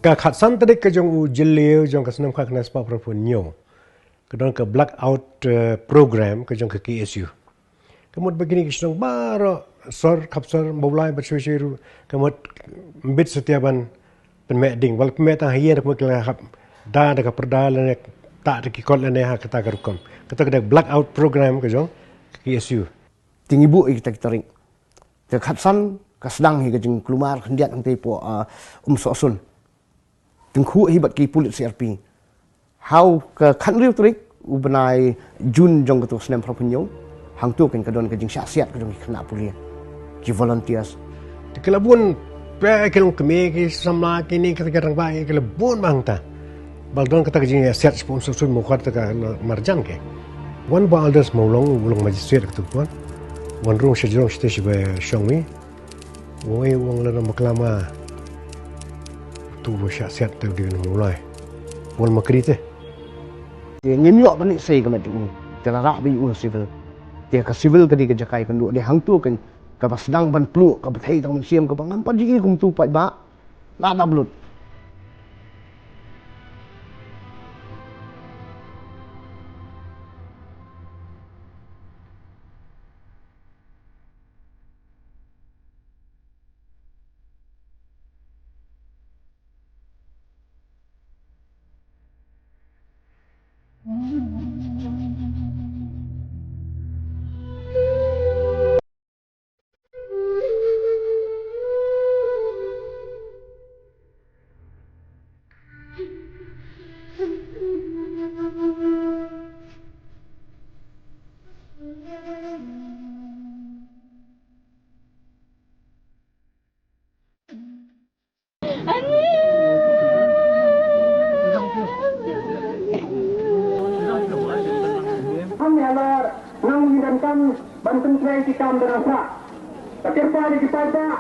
Ka khatsan tadi ke jong u jeliu jong ka senam kha kena spa propon nyo. Kedon ke blackout program ke jong ke KSU. Kemud begini kisong baro sor kapsor mulai bersusiru kemud mbit setiaban penmeding wal pemeta hier kemud kala hap da de ka perdalan tak de ki kol ne ha kata garukom. Kata ke blackout program ke jong KSU. Tinggi bu kita ring. Te kapsan kasdang hi ke jeng kelumar hendiat ang po sosun. Tengku hibat ki pulit CRP. How ke kanriu trik ubenai Jun jong ketua senam propenyo. Hang tu kan kadon kajing syasiat kadon kena pulia. Ki volunteers. Kelabun pe kelong keme ki sama kini kata garang bai kelabun bang ta. Baldon kata kajing syasiat sponsor sun mo kata ka marjan ke. Wan ba alders mo long majisir ketu pun. Wan rong sejong stage be shongmi. Woi wong la maklama. Tu bo syasiat tu di mulai. Wan makrite. Dia nyenyok bani sei kena tu. Jala rak bi civil. Dia ke civil ke dia jakai kan dia hang tu kan ke sedang ban pluk ke betai tang siam ke bangan pa jigi kum tu pat ba. Lada blut. Banten saya kita berasa. Terkepal kita tak.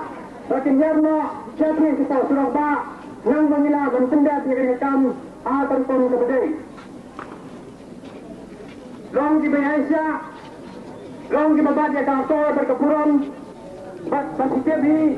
Rakyat Yarno, siapa kita surau tak. Nang mengilah banten dia dikirkan. Akan pun kemudian. Long di Malaysia. Long di babat yang kantor berkepuran. Basitiap ini.